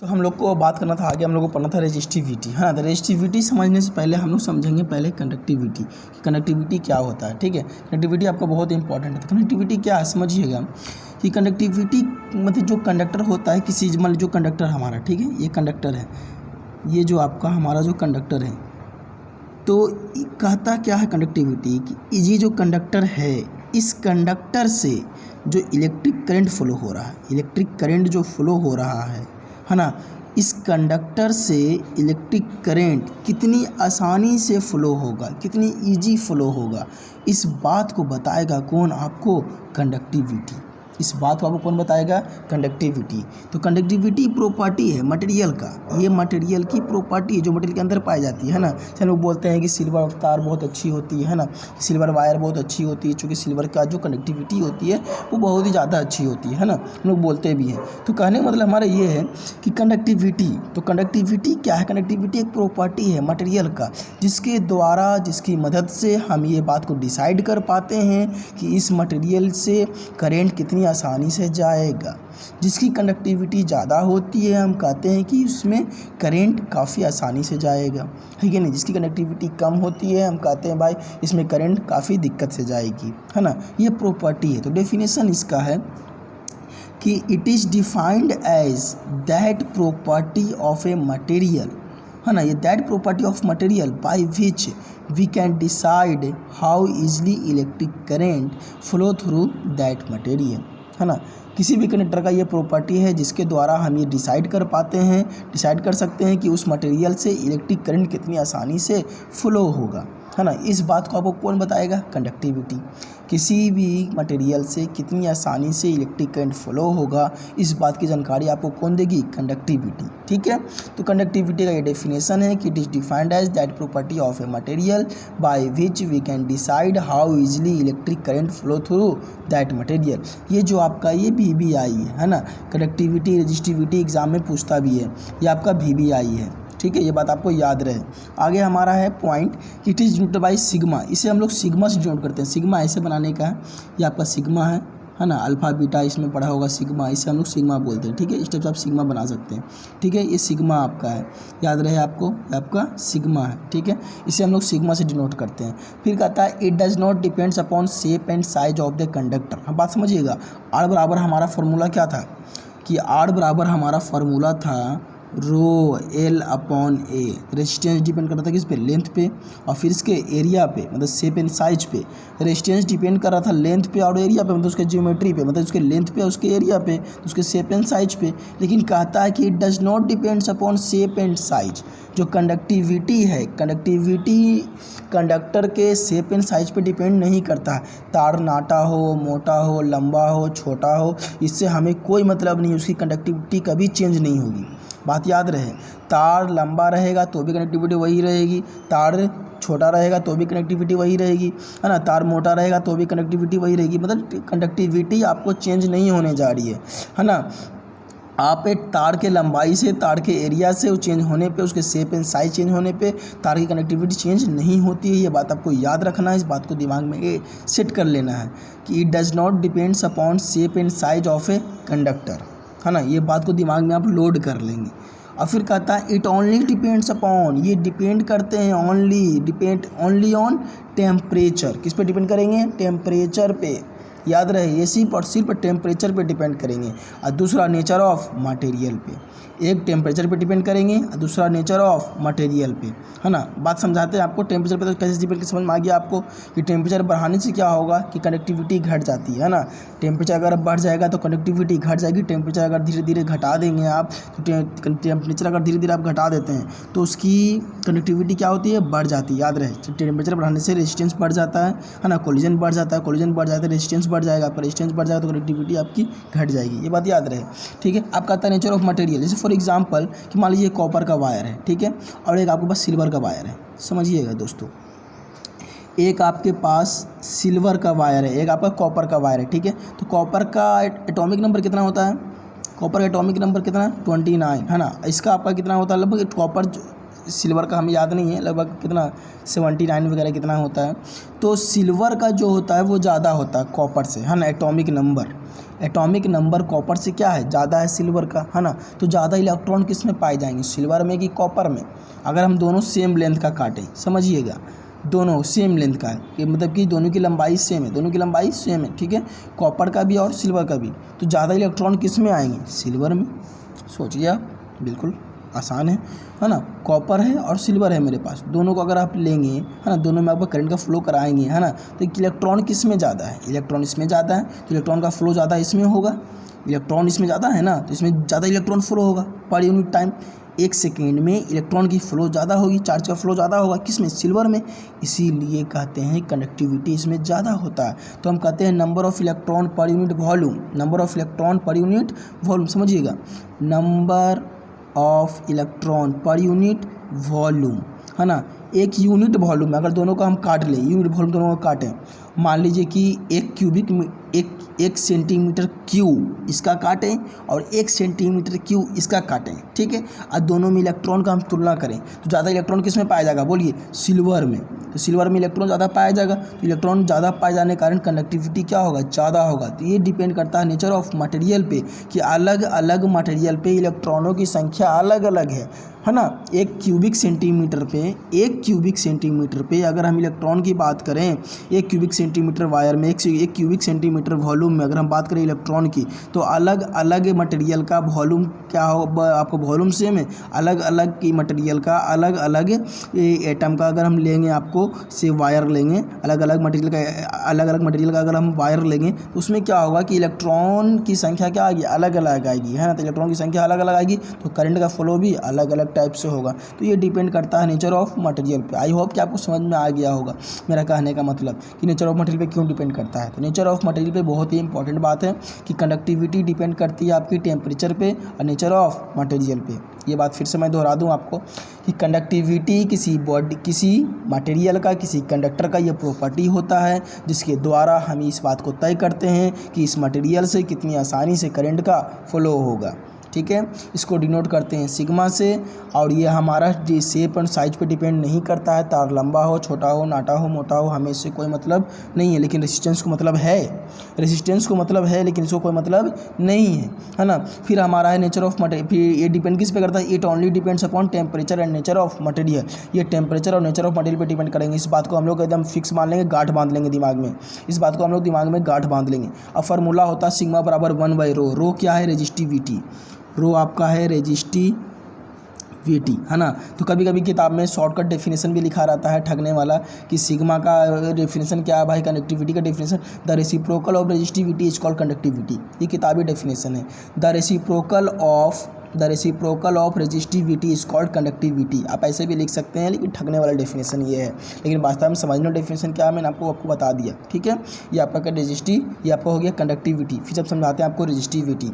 तो हम लोग को बात करना था, आगे हम लोग को पढ़ना था रेजिस्टिविटी, है ना। तो रेजिस्टिविटी समझने से पहले हम लोग समझेंगे पहले कंडक्टिविटी। कंडक्टिविटी क्या होता है, ठीक है। कंडक्टिविटी आपका बहुत इंपॉर्टेंट है। तो कंडक्टिविटी क्या है समझिएगा कि कंडक्टिविटी मतलब जो कंडक्टर होता है किसी मतलब जो कंडक्टर हमारा, ठीक है, ये कंडक्टर है, ये जो आपका हमारा जो कंडक्टर है, तो कहता क्या है कंडक्टिविटी कि ये जो कंडक्टर है, इस कंडक्टर से जो इलेक्ट्रिक करंट फ्लो हो रहा है, इलेक्ट्रिक करंट जो फ्लो हो रहा है ना, इस कंडक्टर से इलेक्ट्रिक करंट कितनी आसानी से फ्लो होगा, कितनी इजी फ्लो होगा, इस बात को बताएगा कौन आपको, कंडक्टिविटी। इस बात को आपको कौन बताएगा, कंडक्टिविटी। तो कंडक्टिविटी प्रॉपर्टी है मटेरियल का, ये मटेरियल की प्रॉपर्टी है जो मटेरियल के अंदर पाई जाती है ना। जैसे लोग बोलते हैं कि सिल्वर तार बहुत अच्छी होती है ना, सिल्वर वायर बहुत अच्छी होती है, चूँकि सिल्वर का जो कनेक्टिविटी होती है वो बहुत ही ज़्यादा अच्छी होती है ना, लोग बोलते भी हैं। तो कहने का मतलब हमारा ये है कि कंडक्टिविटी, तो कंडक्टिविटी क्या है, कंडक्टिविटी एक प्रॉपर्टी है मटेरियल का, जिसके द्वारा, जिसकी मदद से हम ये बात को डिसाइड कर पाते हैं कि इस मटेरियल से करेंट कितनी आसानी से जाएगा। जिसकी कंडक्टिविटी ज़्यादा होती है हम कहते हैं कि उसमें करेंट काफ़ी आसानी से जाएगा, है कि नहीं। जिसकी कंडक्टिविटी कम होती है हम कहते हैं भाई इसमें करेंट काफ़ी दिक्कत से जाएगी, है ना। ये प्रॉपर्टी है। तो डेफिनेशन इसका है कि it is defined as that property of a material, है ना, ये that property of material by which we can decide how easily electric current flow through that material, है ना। किसी भी कंडक्टर का ये प्रॉपर्टी है जिसके द्वारा हम ये डिसाइड कर पाते हैं, डिसाइड कर सकते हैं कि उस मटेरियल से इलेक्ट्रिक करंट कितनी आसानी से फ्लो होगा, है ना। इस बात को आपको कौन बताएगा, कंडक्टिविटी। किसी भी मटेरियल से कितनी आसानी से इलेक्ट्रिक करंट फ्लो होगा, इस बात की जानकारी आपको कौन देगी, कंडक्टिविटी, ठीक है। तो कंडक्टिविटी का ये डेफिनेशन है कि it is defined as that property of a material by which we can decide how easily electric current flow through that material. ये जो आपका ये VBI है ना, कंडक्टिविटी रेजिस्टिविटी एग्जाम में पूछता भी है, ये आपका VBI है, ठीक है, ये बात आपको याद रहे। आगे हमारा है point, it is denoted by sigma, इसे हम लोग सिग्मा से डिनोट करते हैं। सिग्मा ऐसे बनाने का है, ये आपका सिग्मा है ना, अल्फा बीटा इसमें पढ़ा होगा सिग्मा, इसे हम लोग सिग्मा बोलते हैं, ठीक है। इस टाइप से आप सिग्मा बना सकते हैं, ठीक है। ये सिग्मा आपका है, याद रहे आपको, ये आपका सिग्मा है, ठीक है। इसे हम लोग सिग्मा से डिनोट करते हैं। फिर कहता है it does not depends upon shape and size of the conductor. हम बात समझिएगा, आर बराबर हमारा फार्मूला क्या था कि आर बराबर हमारा फार्मूला था रो L अपॉन ए। रेजिस्टेंस डिपेंड करता था किस पे, लेंथ पे, और फिर इसके एरिया पे मतलब शेप एंड साइज पे। रेजिस्टेंस डिपेंड कर रहा था लेंथ पे और एरिया पे, मतलब उसके ज्योमेट्री पे, मतलब उसके लेंथ पे, उसके एरिया पे, उसके शेप एंड साइज पे। लेकिन कहता है कि it does not depends upon shape and size. जो कंडक्टिविटी है, कंडक्टिविटी कंडक्टर के शेप एंड साइज पे डिपेंड नहीं करता है। तार नाटा हो, मोटा हो, लंबा हो, छोटा हो, इससे हमें कोई मतलब नहीं, उसकी कंडक्टिविटी कभी चेंज नहीं होगी। बात याद रहे, तार लंबा रहेगा तो भी कनेक्टिविटी वही रहेगी, तार छोटा रहेगा तो भी कनेक्टिविटी वही रहेगी, है ना, तार मोटा रहेगा तो भी कनेक्टिविटी वही रहेगी। मतलब कंडक्टिविटी आपको चेंज नहीं होने जा रही है ना। आप एक तार के लंबाई से, तार के एरिया से वो चेंज होने पे, उसके शेप एंड साइज चेंज होने पे तार की कनेक्टिविटी चेंज नहीं होती है। ये बात आपको याद रखना है, इस बात को दिमाग में सेट कर लेना है कि it does not depends upon shape and size of a conductor, है ना। ये बात को दिमाग में आप लोड कर लेंगे। और फिर कहता है इट ओनली डिपेंड्स अपॉन, ये डिपेंड करते हैं only, depend only on temperature. किस पे डिपेंड करेंगे, टेम्परेचर पे, याद रहे, ये सिर्फ और सिर्फ टेम्परेचर पे डिपेंड करेंगे। और दूसरा नेचर ऑफ मटेरियल पे, एक टेम्परेचर पे डिपेंड करेंगे और दूसरा नेचर ऑफ मटेरियल पे, है ना। बात समझाते हैं आपको। टेम्परेचर पे तो कैसे डिपेंड, समझ में आ गया आपको कि टेम्परेचर बढ़ाने से क्या होगा कि कनेक्टिविटी घट जाती है ना। टेम्परेचर अगर बढ़ जाएगा तो कनेक्टिविटी घट जाएगी। टेम्परेचर अगर धीरे धीरे घटा देंगे आप, तो टेम्परेचर अगर धीरे धीरे आप घटा देते हैं तो उसकी कनेक्टिविटी क्या होती है, बढ़ जाती है। याद रहे, टेम्परेचर बढ़ाने से रेजिस्टेंस बढ़ जाता है ना, कोलिजन बढ़ जाता है, कोलिजन बढ़ जाता है, रेजिस्टेंस बढ़ जाएगा, पर रेजिस्टेंस बढ़ जाएगा तो कनेक्टिविटी आपकी घट जाएगी। ये बात याद रहे, ठीक है। आप कहता है नेचर ऑफ मटेरियल, जैसे फॉर एग्जांपल कि मान लीजिए कॉपर का वायर है, ठीक है, और एक आपके पास सिल्वर का वायर है। समझिएगा दोस्तों, एक आपके पास सिल्वर का वायर है, एक आपका कॉपर का वायर है, ठीक है। तो कॉपर का एटॉमिक नंबर कितना होता है, कॉपर का एटॉमिक नंबर कितना, 29, है ना। इसका आपका कितना होता है, लगभग कॉपर सिल्वर का हमें याद नहीं है, लगभग कितना 79 वगैरह कितना होता है। तो सिल्वर का जो होता है वो ज़्यादा होता है कॉपर से, है ना, atomic number. Atomic number copper से क्या है, ज़्यादा है सिल्वर का, है ना। तो ज़्यादा इलेक्ट्रॉन किस में पाए जाएंगे, सिल्वर में कि कॉपर में। अगर हम दोनों सेम लेंथ का काटें, समझिएगा दोनों सेम लेंथ का है, कि मतलब कि दोनों की लंबाई सेम है, दोनों की लंबाई सेम है, ठीक है, कॉपर का भी और सिल्वर का भी। तो ज़्यादा इलेक्ट्रॉन किस में आएंगे, सिल्वर में। सोचिए आप, बिल्कुल आसान है ना। कॉपर है और सिल्वर है मेरे पास, दोनों को अगर आप लेंगे, है ना, दोनों में आपको करंट का फ्लो कराएंगे, है ना, तो इलेक्ट्रॉन किस में ज़्यादा है, इलेक्ट्रॉन इसमें ज़्यादा है, तो इलेक्ट्रॉन का फ्लो ज़्यादा इसमें होगा। इलेक्ट्रॉन इसमें ज़्यादा है ना, तो इसमें ज़्यादा इलेक्ट्रॉन फ्लो होगा पर यूनिट टाइम। 1 सेकेंड में इलेक्ट्रॉन की फ्लो ज़्यादा होगी, चार्ज का फ्लो ज़्यादा होगा, किस में, सिल्वर में। इसीलिए कहते हैं कंडक्टिविटी इसमें ज़्यादा होता है। तो हम कहते हैं number of electron per unit volume, number of electron per unit volume, समझिएगा, number of electron per unit volume, है ना। एक यूनिट वॉल्यूम में अगर दोनों का हम काट लें, यूनिट वॉल्यूम दोनों का काटें, मान लीजिए कि एक सेंटीमीटर क्यूब इसका काटें और 1 सेंटीमीटर क्यूब इसका काटें, ठीक है। और दोनों में इलेक्ट्रॉन का हम तुलना करें तो ज़्यादा इलेक्ट्रॉन किस में पाया जाएगा, बोलिए, सिल्वर में। तो सिल्वर में इलेक्ट्रॉन ज़्यादा पाया जाएगा, तो इलेक्ट्रॉन ज़्यादा पाए जाने के कारण कंडक्टिविटी क्या होगा, ज़्यादा होगा। तो ये डिपेंड करता है नेचर ऑफ मटेरियल पे, कि अलग अलग मटेरियल पे इलेक्ट्रॉनों की संख्या अलग अलग है ना। एक क्यूबिक सेंटीमीटर पे अगर हम इलेक्ट्रॉन की बात करें, एक क्यूबिक सेंटीमीटर वायर में, एक क्यूबिक सेंटीमीटर वॉल्यूम में अगर हम बात करें इलेक्ट्रॉन की, तो अलग अलग मटेरियल का वॉल्यूम क्या हो, आपको वॉल्यूम सेम है, अलग अलग की मटेरियल का अलग अलग एटम का अगर हम लेंगे, आपको से वायर लेंगे, अलग अलग मटेरियल का अगर हम वायर लेंगे, तो उसमें क्या होगा कि इलेक्ट्रॉन की संख्या क्या आएगी, अलग अलग आएगी, है ना। तो इलेक्ट्रॉन की संख्या अलग अलग आएगी, तो करंट का फ्लो भी अलग अलग टाइप से होगा। तो ये डिपेंड करता है नेचर ऑफ मटेरियल पे। आई होप कि आपको समझ में आ गया होगा मेरा कहने का मतलब, कि नेचर ऑफ मटेरियल पे क्यों डिपेंड करता है। तो नेचर ऑफ मटेरियल पे बहुत ही इंपॉर्टेंट बात है कि कंडक्टिविटी डिपेंड करती है आपकी टेम्परेचर पे और नेचर ऑफ मटेरियल पे। ये बात फिर से मैं दोहरा दूं आपको कि कंडक्टिविटी किसी मटेरियल का, किसी कंडक्टर का ये प्रॉपर्टी होता है, जिसके द्वारा हम इस बात को तय करते हैं कि इस मटेरियल से कितनी आसानी से करंट का फ्लो होगा, ठीक है। इसको डिनोट करते हैं सिग्मा से, और ये हमारा शेप एंड साइज पे डिपेंड नहीं करता है, तार लंबा हो, छोटा हो, नाटा हो, मोटा हो, हमें इससे कोई मतलब नहीं है। लेकिन रेजिस्टेंस को मतलब है, लेकिन इसको कोई मतलब नहीं है ना। फिर हमारा है नेचर ऑफ मटेरियल, फिर ये डिपेंड किस पे करता है, it only depends upon temperature and nature of material. ये टेम्परेचर और नेचर ऑफ मटेरियल पे डिपेंड करेंगे। इस बात को हम लोग एकदम फिक्स मान लेंगे, गांठ बांध लेंगे दिमाग में, इस बात को हम लोग दिमाग में गांठ बांध लेंगे। अब फार्मूला होता है सिग्मा बराबर 1/ρ। रो क्या है, रेजिस्टिविटी, रो आपका है रेजिस्टिविटी, है ना। तो कभी कभी किताब में शॉर्टकट डेफिनेशन भी लिखा रहता है ठगने वाला, कि सिग्मा का डेफिनेशन क्या है भाई, कंडक्टिविटी का definition, the reciprocal of resistivity is called conductivity. ये किताबी डेफिनेशन है, the reciprocal of resistivity is called conductivity. आप ऐसे भी लिख सकते हैं, लेकिन ठगने वाला डेफिनेशन ये है। लेकिन वास्तव में समझना डेफिनेशन क्या है मैंने आपको बता दिया, ठीक है। ये आपका क्या, ये आपका हो गया कंडक्टिविटी। फिर जब समझाते हैं आपको रेजिस्टिविटी,